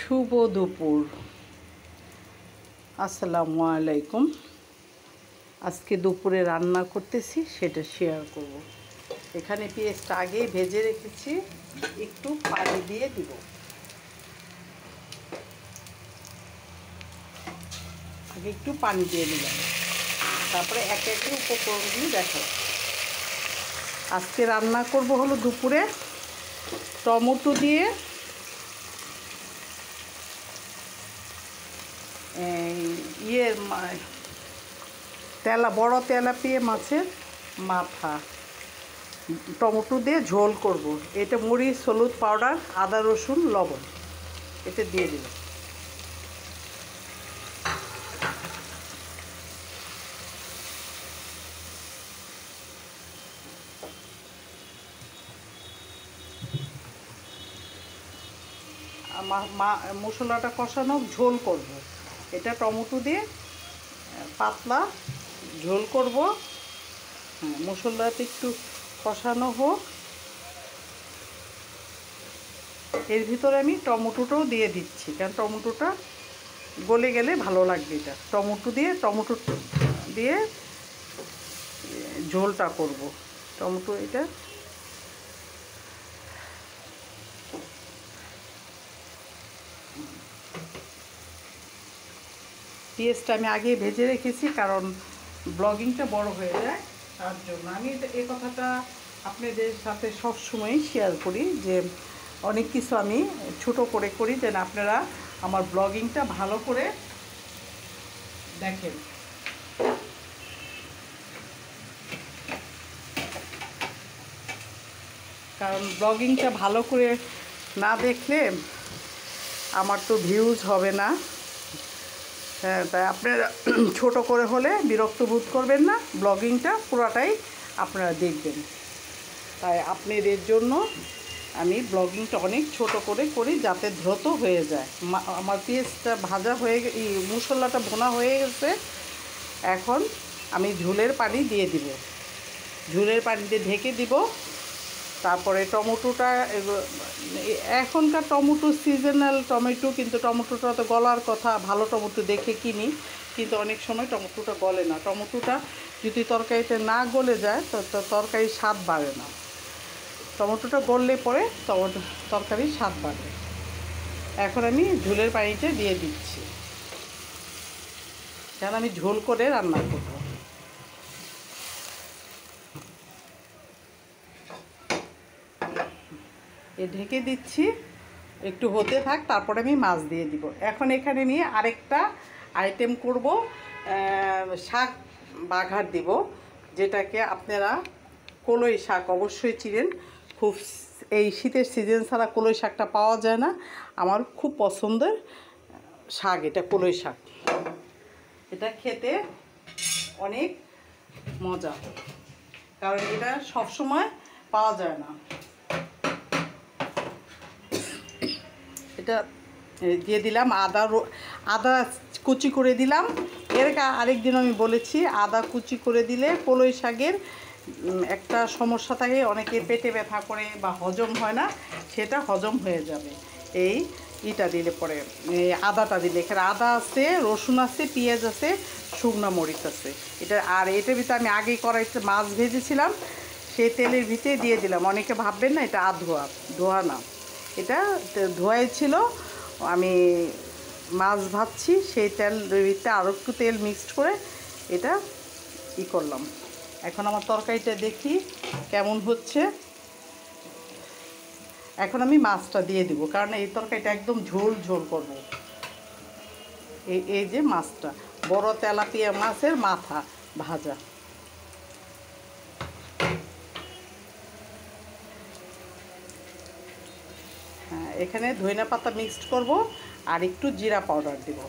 শুভ দুপুর, আসসালামু আলাইকুম। আজকে দুপুরে রান্না করতেছি, সেটা শেয়ার করব। এখানে পেঁয়াজটা আগেই ভেজে রেখেছি, একটু পানি দিয়ে দিব। আগে একটু পানি দিয়ে দিলাম, তারপরে একে একে উপকরণগুলি দেখো। আজকে রান্না করব হলো দুপুরে টমেটো দিয়ে বড় তেলাপিয়া মাছের মাথা টমেটো দিয়ে ঝোল করব। এটা মরিচ, হলুদ পাউডার, আদা রসুন, লবণ এটা দিয়ে দিলাম। মশলাটা কষানো ঝোল করব। এটা টমেটো দিয়ে পাতলা ঝোল করব। মশলাটা একটু কষানো হোক, এর ভিতরে আমি টমেটোটাও দিয়ে দিচ্ছি, কারণ টমেটোটা গলে গেলে ভালো লাগবে। এটা টমেটো দিয়ে ঝোলটা করব। টমেটো এটা পেঁয়াজটা আমি আগে ভেজে রেখেছি, কারণ ব্লগিংটা বড় হয়ে যায়, তার জন্য আমি এই কথাটা আপনাদের সাথে সবসময়ই শেয়ার করি যে অনেক কিছু আমি ছোট করে করি, যেন আপনারা আমার ব্লগিংটা ভালো করে দেখেন। কারণ ব্লগিংটা ভালো করে না দেখলে আমার তো ভিউজ হবে না। হ্যাঁ, তাই আপনারা ছোট করে হলে বিরক্ত বোধ করবেন না, ব্লগিংটা পুরাটাই আপনারা দেখবেন। তাই আপনাদের জন্য আমি ব্লগিংটা অনেক ছোট করে করি, যাতে দ্রুত হয়ে যায়। আমার পেঁয়াজটা ভাজা হয়ে মশলাটা ভোনা হয়ে গেছে। এখন আমি ঝোলের পানি দিয়ে দিব, ঝোলের পানি দিয়ে ঢেকে দিব। তারপরে টমেটোটা, এখনকার টমেটো সিজনাল টমেটো, কিন্তু টমেটোটা তো গলার কথা, ভালো টমেটো দেখে কিনি, কিন্তু অনেক সময় টমেটোটা গলে না। টমেটোটা যদি তরকারিতে না গলে যায় তো তরকারির স্বাদ বাড়ে না। টমেটোটা গললে পরে তরকারির স্বাদ বাড়ে। এখন আমি ঝোলের পানিটা দিয়ে দিচ্ছি, কারণ আমি ঝোল করে রান্না করব। ঢেকে দিচ্ছি, একটু হতে থাক, তারপরে আমি মাছ দিয়ে দিব। এখন এখানে নিয়ে আরেকটা আইটেম করব, শাক বাঘার দিব, যেটাকে আপনারা কলই শাক অবশ্যই চিনেন। খুব এই শীতের সিজন ছাড়া কলই শাকটা পাওয়া যায় না। আমার খুব পছন্দের শাক এটা, কলই শাক। এটা খেতে অনেক মজা, কারণ এটা সবসময় পাওয়া যায় না। এটা দিয়ে দিলাম আদা কুচি করে দিলাম। আরেকদিন আমি বলেছি, আদা কুচি করে দিলে কলই শাকের একটা সমস্যা থাকে, অনেকের পেটে ব্যথা করে বা হজম হয় না, সেটা হজম হয়ে যাবে এইটা দিলে পরে। আদাটা দিলে, এখানে আদা আছে, রসুন আছে, পেঁয়াজ আছে, শুকনো মরিচ আছে। আর এটার ভিতরে আমি আগেই কড়াইতে মাছ ভেজেছিলাম, সেই তেলের ভিতরে দিয়ে দিলাম। অনেকে ভাববেন না এটা ধোয়া না, এটা ধোয়াই ছিল। আমি মাছ ভাজছি, সেই তেলের ভিতরে আরও একটু তেল মিক্সড করে এটা করলাম। এখন আমার তরকারিটা দেখি কেমন হচ্ছে। এখন আমি মাছটা দিয়ে দিব, কারণ এই তরকারিটা একদম ঝোল ঝোল করব। এই যে মাছটা, বড় তেলাপিয়া মাছের মাথা ভাজা। হ্যাঁ, এখানে ধনিয়া পাতা মিক্সড করব, আর একটু জিরা পাউডার দিব।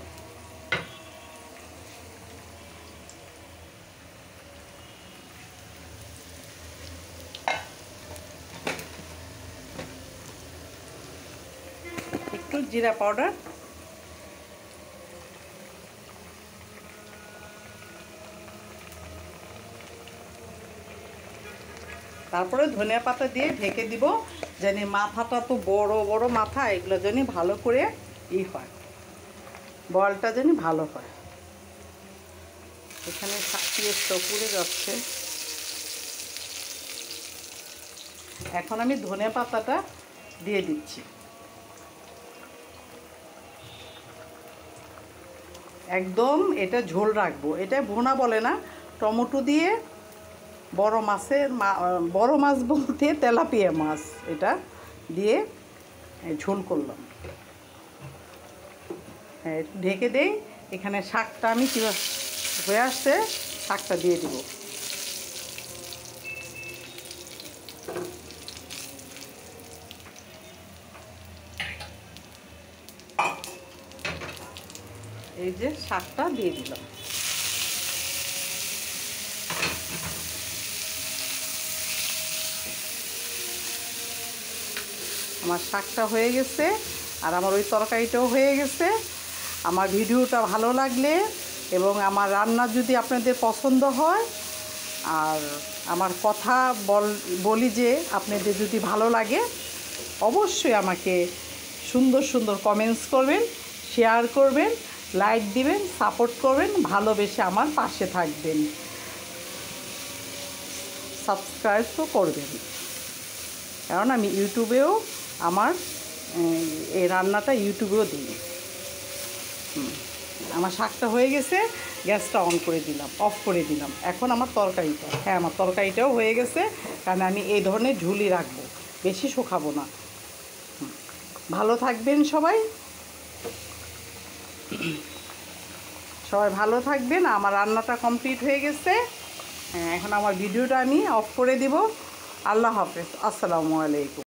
একটু জিরা পাউডার, তারপরে ধনিয়া পাতা দিয়ে ঢেকে দিব, যেন মাথাটা তো বড় বড় মাথা, এগুলো যেন ভালো করে ই হয়, বলটা জানি ভালো হয়। এখানে পেঁয়াজটা পুড়ে যাচ্ছে। এখন আমি ধনিয়া পাতাটা দিয়ে দিচ্ছি। একদম এটা ঝোল রাখবো, এটা ভুনা বলে না, টমেটো দিয়ে বড় মাছ বলতে তেলাপিয়া মাছ, এটা দিয়ে ঝোল করলাম। হ্যাঁ, একটু ঢেকে দেই। এখানে শাকটা আমি কীভাবে হয়ে আসছে, শাকটা দিয়ে দিব। এই যে শাকটা দিয়ে দিলাম। আমার শাকটা হয়ে গেছে, আর আমার ওই তরকারিটাও হয়ে গেছে। আমার ভিডিওটা ভালো লাগলে এবং আমার রান্না যদি আপনাদের পছন্দ হয়, আর আমার কথা বলি যে আপনাদের যদি ভালো লাগে, অবশ্যই আমাকে সুন্দর সুন্দর কমেন্টস করবেন, শেয়ার করবেন, লাইক দিবেন, সাপোর্ট করবেন, ভালোবেসে আমার পাশে থাকবেন, সাবস্ক্রাইবও করবেন। কারণ আমি ইউটিউবেও আমার এই রান্নাটা ইউটিউবেও দিই। আমার শাকটা হয়ে গেছে, গ্যাসটা অফ করে দিলাম। এখন আমার তরকারিটা, হ্যাঁ আমার তরকারিটাও হয়ে গেছে, কারণ আমি এই ধরনের ঝুলি রাখবো, বেশি শুকাবো না। ভালো থাকবেন সবাই, সবাই ভালো থাকবেন। আমার রান্নাটা কমপ্লিট হয়ে গেছে। এখন আমার ভিডিওটা আমি অফ করে দিব। আল্লাহ হাফেজ, আসসালামু আলাইকুম।